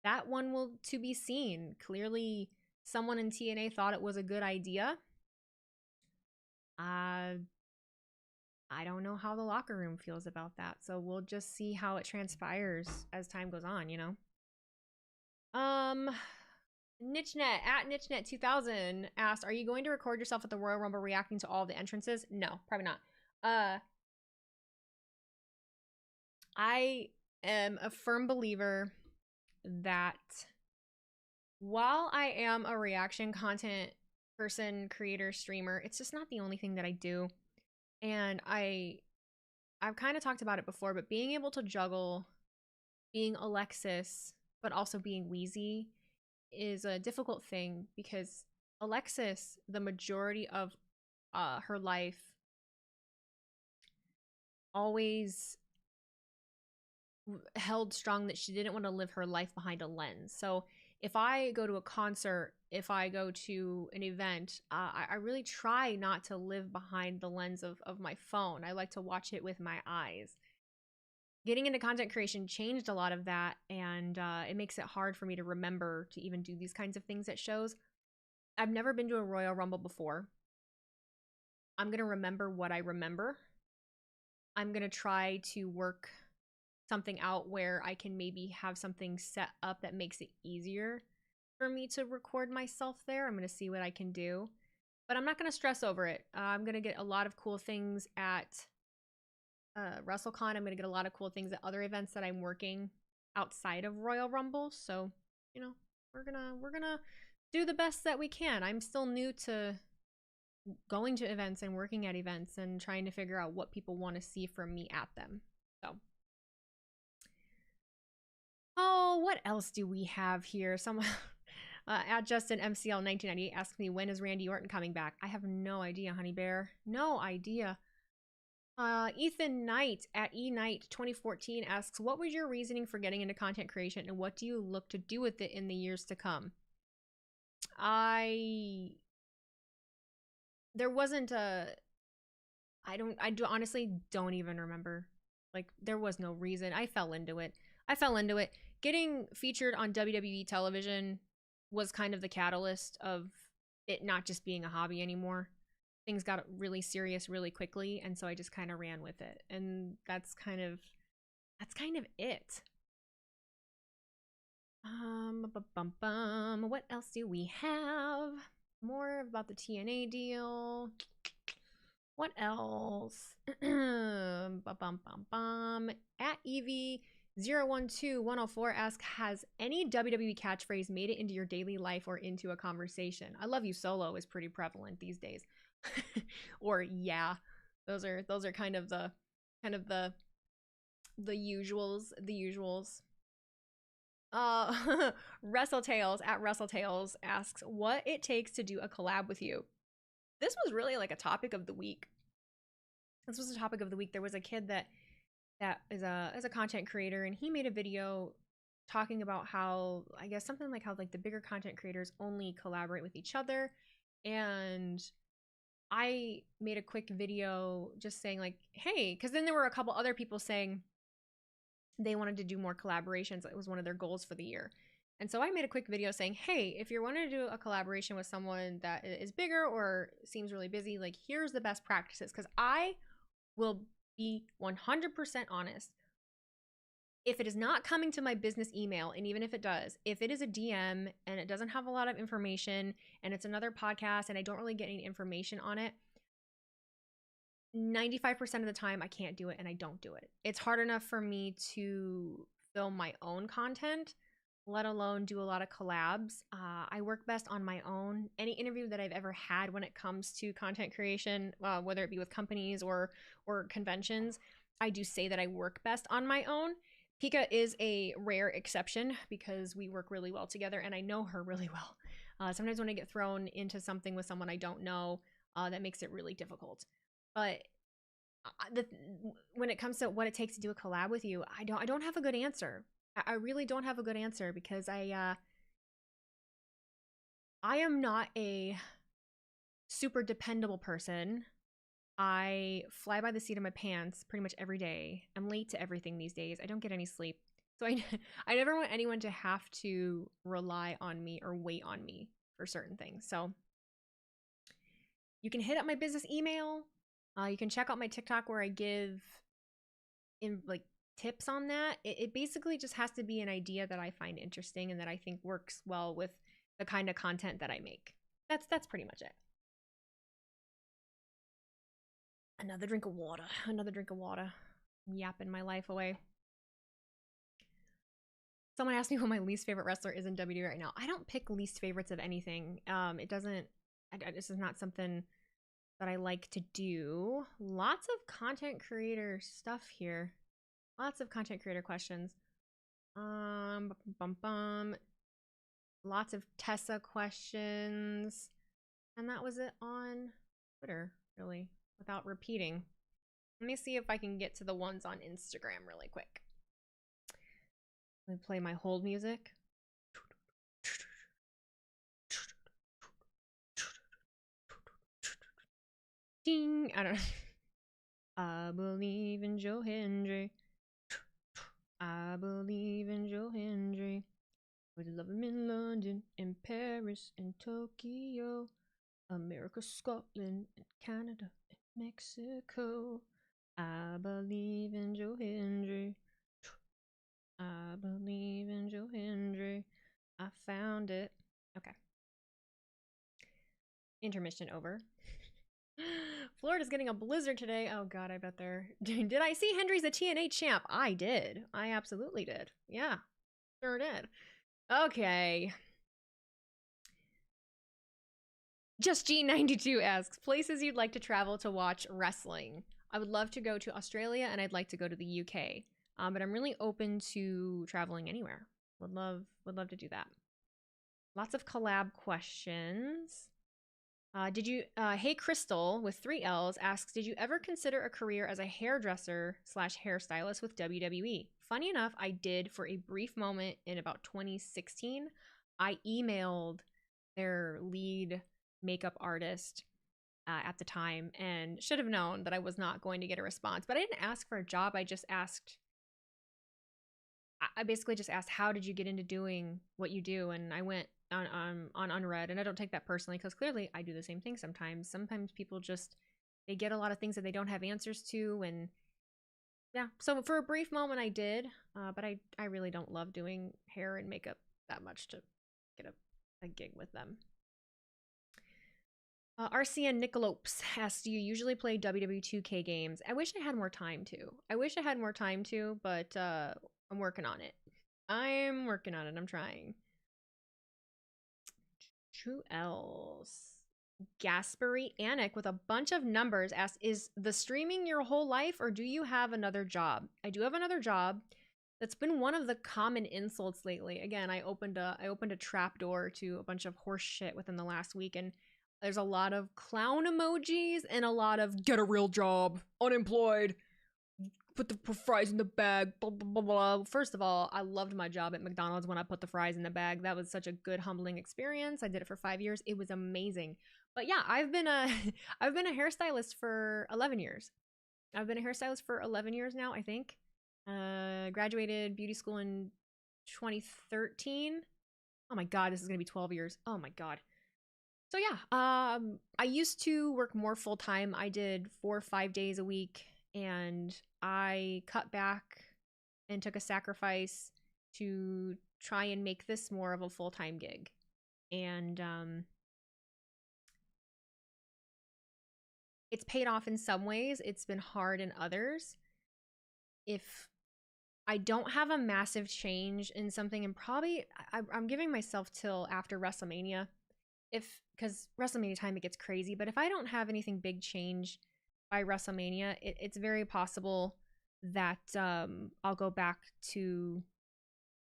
that one will to be seen. Clearly, someone in TNA thought it was a good idea. I don't know how the locker room feels about that. So we'll just see how it transpires as time goes on, Um, NicheNet at NicheNet2000 asked, "Are you going to record yourself at the Royal Rumble reacting to all the entrances?" No, probably not. I am a firm believer that while I am a reaction content person, creator, streamer, it's just not the only thing that I do. And I've kind of talked about it before, but being able to juggle being Alexis but also being Wheezy is a difficult thing because Alexis, the majority of her life, always held strong that she didn't want to live her life behind a lens. So if I go to a concert, if I go to an event, I really try not to live behind the lens of my phone. I like to watch it with my eyes. Getting into content creation changed a lot of that, and it makes it hard for me to remember to even do these kinds of things at shows. I've never been to a Royal Rumble before. I'm going to remember what I remember. I'm going to try to work something out where I can maybe have something set up that makes it easier for me to record myself there. I'm going to see what I can do, but I'm not going to stress over it. I'm going to get a lot of cool things at WrestleCon. I'm going to get a lot of cool things at other events that I'm working outside of Royal Rumble. So, you know, we're gonna do the best that we can. I'm still new to going to events and working at events and trying to figure out what people want to see from me at them. So, oh, what else do we have here? Someone at Justin MCL 1998 asked me, when is Randy Orton coming back? I have no idea, honey bear. No idea. Ethan Knight at eKnight 2014 asks, what was your reasoning for getting into content creation and what do you look to do with it in the years to come? There wasn't a, I honestly don't even remember. Like, there was no reason. I fell into it. Getting featured on WWE television was kind of the catalyst of it not just being a hobby anymore. Things got really serious really quickly, and so I just kind of ran with it. And that's kind of it. What else do we have? More about the TNA deal. What else? At Evie012104 asks, has any WWE catchphrase made it into your daily life or into a conversation? I love you solo is pretty prevalent these days. Or yeah, those are kind of the usuals. WrestleTales at WrestleTales asks, what it takes to do a collab with you. This was really like a topic of the week. There was a kid that is a content creator, and he made a video talking about how, I guess something like how like the bigger content creators only collaborate with each other. And I made a quick video just saying like, hey, because then there were a couple other people saying they wanted to do more collaborations. It was one of their goals for the year. And so I made a quick video saying, hey, if you're wanting to do a collaboration with someone that is bigger or seems really busy, like, here's the best practices. Because I will be 100% honest. If it is not coming to my business email, and even if it does, if it is a DM and it doesn't have a lot of information and it's another podcast and I don't really get any information on it, 95% of the time I can't do it and I don't do it. It's hard enough for me to film my own content, let alone do a lot of collabs. I work best on my own. Any interview that I've ever had when it comes to content creation, whether it be with companies or conventions, I do say that I work best on my own. Pika is a rare exception because we work really well together and I know her really well. Sometimes when I get thrown into something with someone I don't know, that makes it really difficult. But when it comes to what it takes to do a collab with you, I don't have a good answer. I really don't have a good answer because I am not a super dependable person. I fly by the seat of my pants pretty much every day. I'm late to everything these days. I don't get any sleep. So I never want anyone to have to rely on me or wait on me for certain things. So you can hit up my business email. You can check out my TikTok where I give in like tips on that. It basically just has to be an idea that I find interesting and that I think works well with the kind of content that I make. That's pretty much it. Another drink of water. Another drink of water. I'm yapping my life away. Someone asked me who my least favorite wrestler is in WWE right now. I don't pick least favorites of anything. It doesn't. This is not something that I like to do. Lots of content creator stuff here. Lots of content creator questions. Lots of Tessa questions. And that was it on Twitter, really, without repeating. Let me see if I can get to the ones on Instagram really quick. Let me play my hold music. Ding! I don't know. I believe in Joe Hendry. I believe in Joe Hendry. Would love him in London, in Paris, in Tokyo, America, Scotland, and Canada, and Mexico. I believe in Joe Hendry. I believe in Joe Hendry. I found it. Okay. Intermission over. Florida's getting a blizzard today. Oh god, I bet they're... Did I see Hendry's a TNA champ? I did. I absolutely did. Yeah, sure did. Okay. Just G92 asks, places you'd like to travel to watch wrestling. I would love to go to Australia and I'd like to go to the UK. But I'm really open to traveling anywhere. Would love to do that. Lots of collab questions. Hey Crystal with 3 L's asks, did you ever consider a career as a hairdresser / hairstylist with WWE? Funny enough, I did for a brief moment in about 2016. I emailed their lead makeup artist at the time and should have known that I was not going to get a response. But I didn't ask for a job. I basically just asked, how did you get into doing what you do? And I went on unread, and I don't take that personally because clearly I do the same thing sometimes. Sometimes people they get a lot of things that they don't have answers to, and yeah. So for a brief moment I did, but I really don't love doing hair and makeup that much to get a gig with them. RCN Nickelopes asks, do you usually play WWE 2K games? I wish I had more time to, but I'm working on it. I'm trying. Who else? Gaspery Anik with a bunch of numbers asks, is the streaming your whole life or do you have another job? I do have another job. That's been one of the common insults lately. Again, I opened a trapdoor to a bunch of horse shit within the last week, and there's a lot of clown emojis and a lot of get a real job, unemployed, put the fries in the bag, blah, blah, blah, blah. First of all, I loved my job at McDonald's when I put the fries in the bag. That was such a good, humbling experience. I did it for 5 years. It was amazing. But yeah, I've been a hairstylist for 11 years. I've been a hairstylist for 11 years now, I think. Graduated beauty school in 2013. Oh my god, this is gonna be 12 years. Oh my god. So yeah, I used to work more full-time. I did 4 or 5 days a week, and I cut back and took a sacrifice to try and make this more of a full-time gig. And it's paid off in some ways. It's been hard in others. If I don't have a massive change in something, and probably I'm giving myself till after WrestleMania, because WrestleMania time it gets crazy. But if I don't have anything big change by WrestleMania, it's very possible that I'll go back to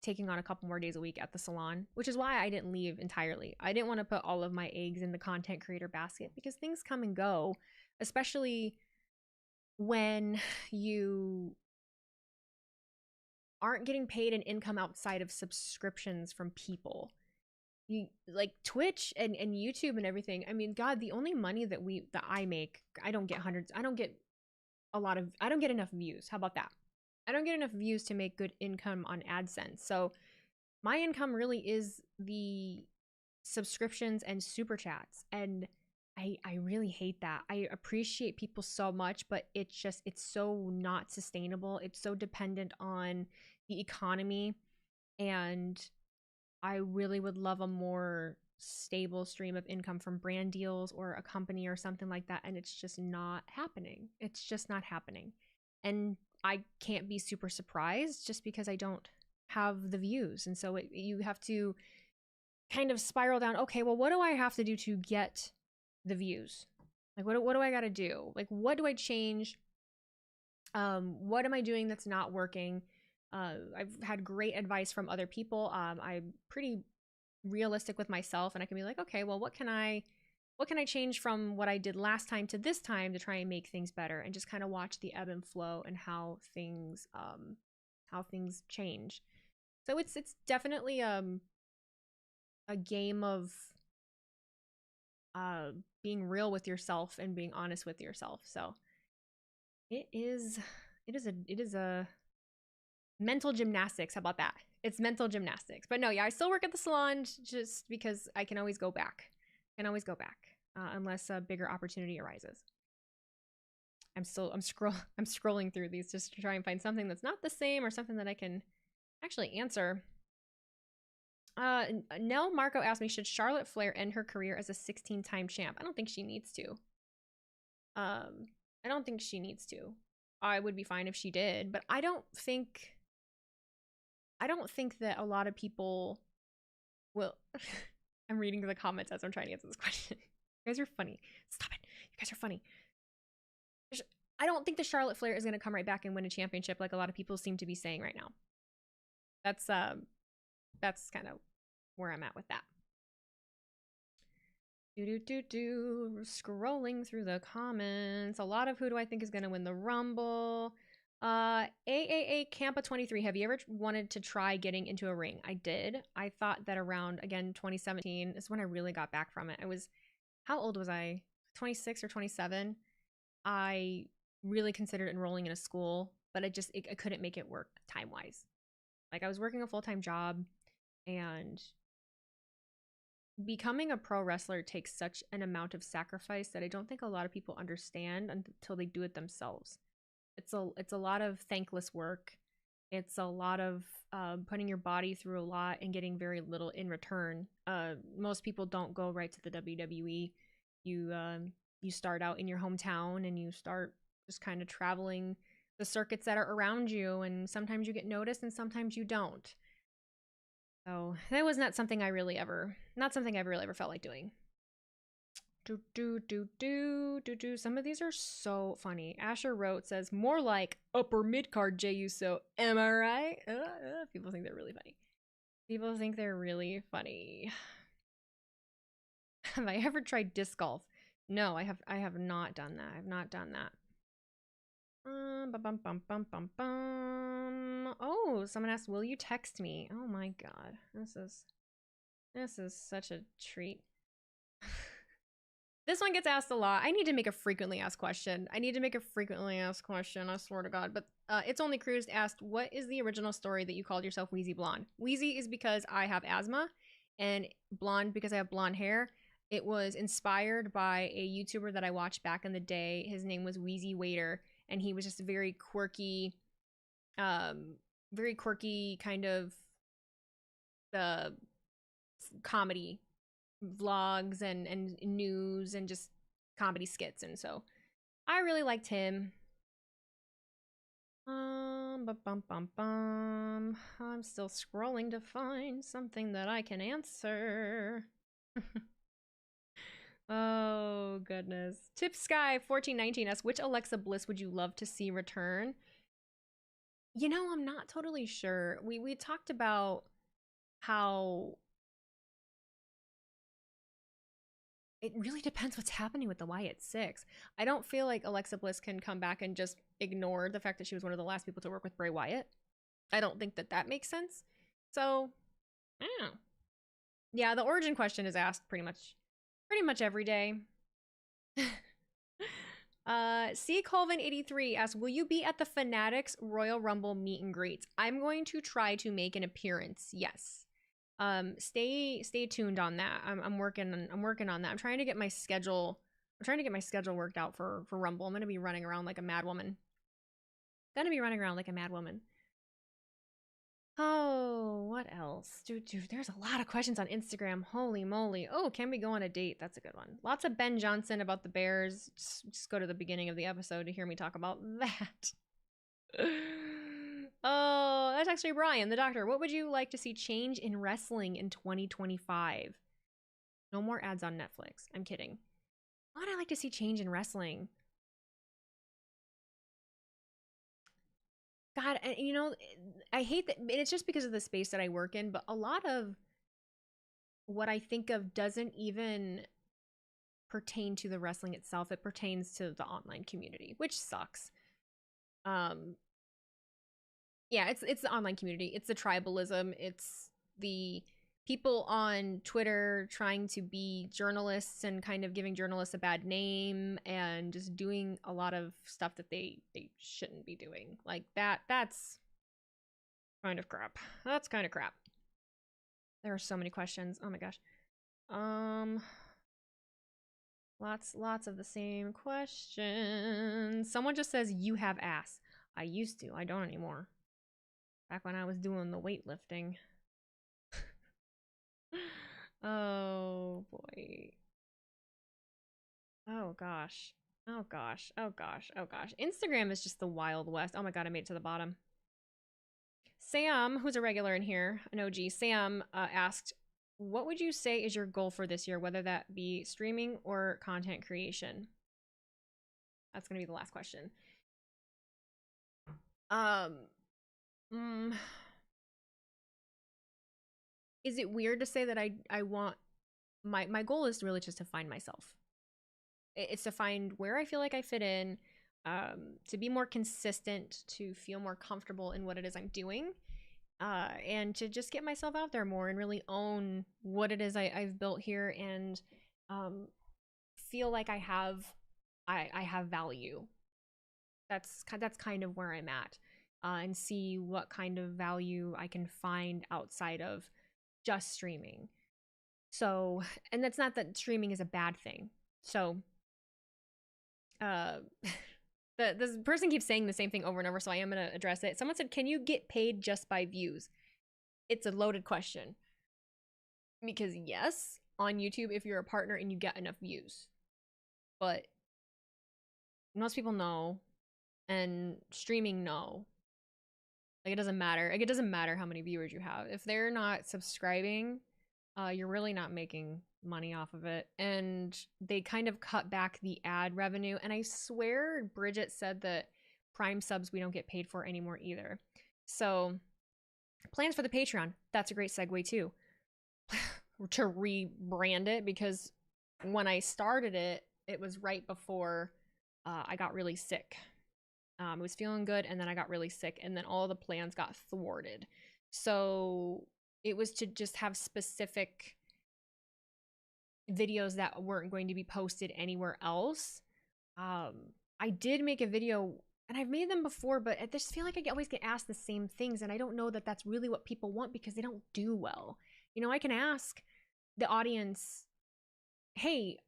taking on a couple more days a week at the salon, which is why I didn't leave entirely. I didn't want to put all of my eggs in the content creator basket because things come and go, especially when you aren't getting paid an income outside of subscriptions from people. You like Twitch and YouTube and everything. I mean, god, the only money that I make, I don't get enough views. How about that? I don't get enough views to make good income on AdSense. So my income really is the subscriptions and super chats. And I really hate that. I appreciate people so much, but it's so not sustainable. It's so dependent on the economy, and I really would love a more stable stream of income from brand deals or a company or something like that, and it's just not happening. It's just not happening. And I can't be super surprised just because I don't have the views. And so you have to kind of spiral down, okay, well, what do I have to do to get the views? Like, what do I got to do? Like, what do I change? What am I doing that's not working? I've had great advice from other people. I'm pretty realistic with myself, and I can be like, okay, well, what can I change from what I did last time to this time to try and make things better, and just kind of watch the ebb and flow and how things change. So it's definitely a game of being real with yourself and being honest with yourself. So it is a mental gymnastics. How about that? It's mental gymnastics. But no, yeah, I still work at the salon just because I can always go back. Unless a bigger opportunity arises. I'm scrolling through these just to try and find something that's not the same or something that I can actually answer. Nell Marco asked me, should Charlotte Flair end her career as a 16-time champ? I don't think she needs to. I don't think she needs to. I would be fine if she did, but I don't think that a lot of people will. I'm reading the comments as I'm trying to answer this question. You guys are funny. Stop it. You guys are funny. I don't think the Charlotte Flair is going to come right back and win a championship like a lot of people seem to be saying right now. That's kind of where I'm at with that. Scrolling through the comments. A lot of who do I think is going to win the Rumble. AAA Campa 23. Have you ever wanted to try getting into a ring? I did. I thought that around, again, 2017 is when I really got back from it. How old was I? 26 or 27. I really considered enrolling in a school, but I couldn't make it work time-wise. Like, I was working a full-time job, and becoming a pro wrestler takes such an amount of sacrifice that I don't think a lot of people understand until they do it themselves. It's a lot of thankless work. It's a lot of putting your body through a lot and getting very little in return. Most people don't go right to the WWE. You start out in your hometown and you start just kind of traveling the circuits that are around you, and sometimes you get noticed and sometimes you don't. So that was not something I've really ever felt like doing. Some of these are so funny. Asher wrote, says, more like upper mid-card Jey Uso. Am I right? People think they're really funny. Have I ever tried disc golf? No, I have not done that. I've not done that. Oh, someone asked, will you text me? Oh my god. This is such a treat. This one gets asked a lot. I need to make a frequently asked question. I swear to God. But It's Only Cruised asked, what is the original story that you called yourself Wheezy Blonde? Wheezy is because I have asthma, and blonde because I have blonde hair. It was inspired by a YouTuber that I watched back in the day. His name was Wheezy Waiter, and he was just a very quirky kind of comedy vlogs and news and just comedy skits, and so I really liked him. I'm still scrolling to find something that I can answer. Oh goodness. Tip Sky 1419 asks, which Alexa Bliss would you love to see return? You know, I'm not totally sure. We talked about how it really depends what's happening with the Wyatt Six. I don't feel like Alexa Bliss can come back and just ignore the fact that she was one of the last people to work with Bray Wyatt. I don't think that makes sense. So, I don't know. Yeah, the origin question is asked pretty much every day. C. Colvin 83 asks, will you be at the Fanatics Royal Rumble meet and greets? I'm going to try to make an appearance. Yes. Stay tuned on that. I'm working on that. I'm trying to get my schedule I'm trying to get my schedule worked out for Rumble. I'm gonna be running around like a mad woman. Oh, what else? Dude, there's a lot of questions on Instagram. Holy moly. Oh, can we go on a date? That's a good one. Lots of Ben Johnson about the Bears. Just go to the beginning of the episode to hear me talk about that. Oh, that's actually Brian, the doctor. What would you like to see change in wrestling in 2025? No more ads on Netflix. I'm kidding. What would I like to see change in wrestling? God, you know, I hate that. It's just because of the space that I work in, but a lot of what I think of doesn't even pertain to the wrestling itself. It pertains to the online community, which sucks. Yeah, it's the online community. It's the tribalism. It's the people on Twitter trying to be journalists and kind of giving journalists a bad name and just doing a lot of stuff that they shouldn't be doing. Like that's kind of crap. That's kind of crap. There are so many questions. Oh my gosh. Lots of the same questions. Someone just says you have ass. I used to. I don't anymore. Back when I was doing the weightlifting. Oh boy. Oh gosh. Oh gosh. Oh gosh. Oh gosh. Instagram is just the Wild West. Oh my god, I made it to the bottom. Sam, who's a regular in here, an OG, Sam asked, what would you say is your goal for this year, whether that be streaming or content creation? That's going to be the last question. Is it weird to say that I want my goal is really just to find myself. It's to find where I feel like I fit in, to be more consistent, to feel more comfortable in what it is I'm doing, and to just get myself out there more and really own what it is I've built here, and feel like I have value. That's kind of where I'm at, and see what kind of value I can find outside of just streaming. So, and that's not that streaming is a bad thing. So, this person keeps saying the same thing over and over, so I am going to address it. Someone said, can you get paid just by views? It's a loaded question. Because yes, on YouTube, if you're a partner and you get enough views. But most people know, and streaming no. Like, it doesn't matter. Like, it doesn't matter how many viewers you have. If they're not subscribing, you're really not making money off of it. And they kind of cut back the ad revenue. And I swear Bridget said that Prime subs we don't get paid for anymore either. So plans for the Patreon. That's a great segue too. To rebrand it, because when I started it, it was right before I got really sick. I was feeling good, and then I got really sick, and then all the plans got thwarted. So it was to just have specific videos that weren't going to be posted anywhere else. I did make a video, and I've made them before, but I just feel like I always get asked the same things, and I don't know that that's really what people want because they don't do well. You know, I can ask the audience, hey,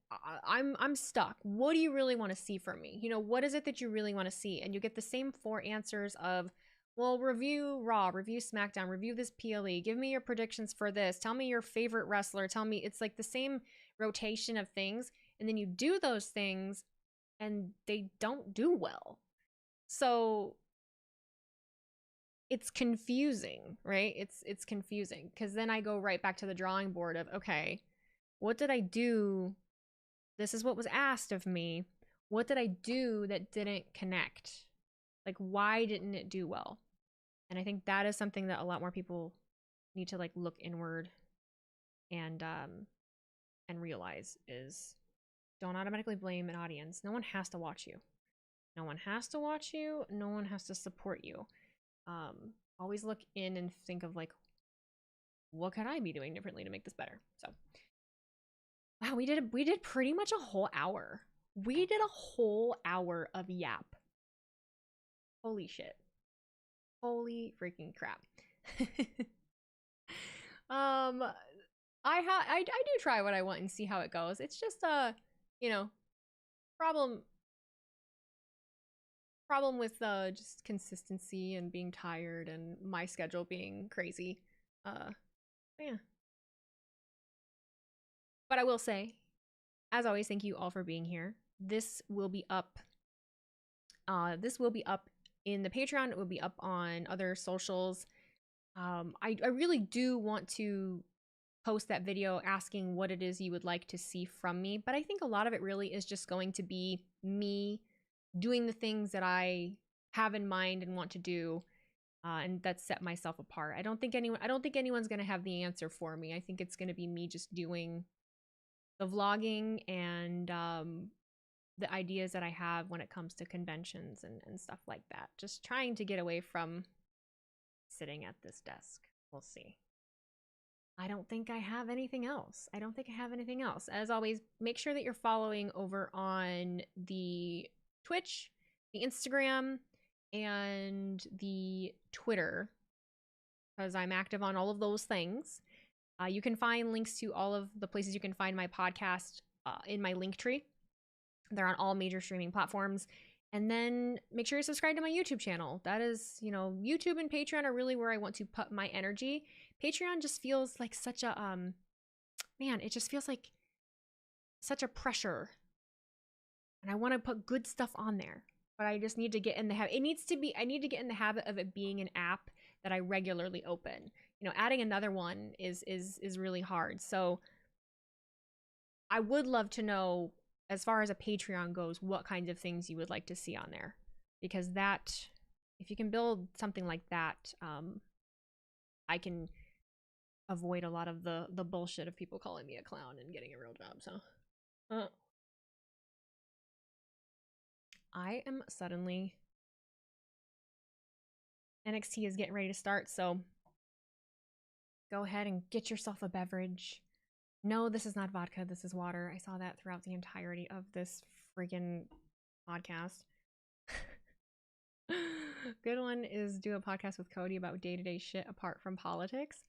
I'm stuck. What do you really want to see from me? You know, what is it that you really want to see? And you get the same 4 answers of, well, review Raw, review SmackDown, review this PLE, give me your predictions for this, tell me your favorite wrestler, tell me. It's like the same rotation of things. And then you do those things and they don't do well. So it's confusing, right? It's confusing, because then I go right back to the drawing board of, okay, what did I do? This is what was asked of me. What did I do that didn't connect? Like, why didn't it do well? And I think that is something that a lot more people need to like look inward and realize is, don't automatically blame an audience. No one has to watch you. No one has to watch you. No one has to support you. Always look in and think of like, what could I be doing differently to make this better? So, wow, we did pretty much a whole hour. We did a whole hour of yap. Holy shit. Holy freaking crap. I do try what I want and see how it goes. It's just you know, problem with just consistency and being tired and my schedule being crazy. Yeah. But I will say, as always, thank you all for being here. This will be up. This will be up in the Patreon. It will be up on other socials. I really do want to post that video asking what it is you would like to see from me, but I think a lot of it really is just going to be me doing the things that I have in mind and want to do, and that set myself apart. I don't think anyone's going to have the answer for me. I think it's going to be me just doing the vlogging and the ideas that I have when it comes to conventions and stuff like that. Just trying to get away from sitting at this desk. We'll see. I don't think I have anything else. As always, make sure that you're following over on the Twitch, the Instagram, and the Twitter, because I'm active on all of those things. You can find links to all of the places you can find my podcast in my link tree. They're on all major streaming platforms. And then make sure you subscribe to my YouTube channel. That is, YouTube and Patreon are really where I want to put my energy. Patreon just feels like such a, man, it just feels like such a pressure. And I want to put good stuff on there. But I just need to get in the habit. I need to get in the habit of it being an app that I regularly open. Adding another one is really hard. So I would love to know, as far as a Patreon goes, what kinds of things you would like to see on there. Because that, if you can build something like that, I can avoid a lot of the bullshit of people calling me a clown and getting a real job. So I am suddenly, NXT is getting ready to start, so go ahead and get yourself a beverage. No, this is not vodka, this is water. I saw that throughout the entirety of this freaking podcast. Good one is do a podcast with Cody about day-to-day shit apart from politics.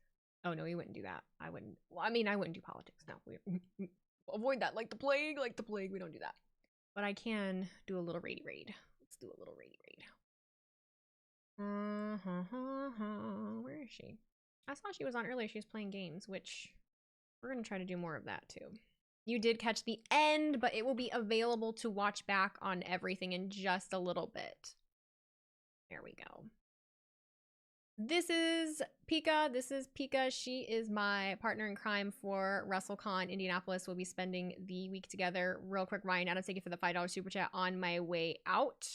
Oh no, he wouldn't do that. I wouldn't. Well, I mean, I wouldn't do politics. No, we avoid that like the plague. We don't do that. But I can do a little raid. Let's do a little raid. Where is she? I saw she was on earlier. She was playing games, which we're going to try to do more of that too. You did catch the end, but it will be available to watch back on everything in just a little bit. There we go. This is Pika. She is my partner in crime for WrestleCon Indianapolis. We'll be spending the week together. Real quick, Ryan Adams, thank you for the $5 super chat on my way out.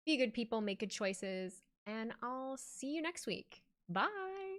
Be good people, make good choices, and I'll see you next week. Bye.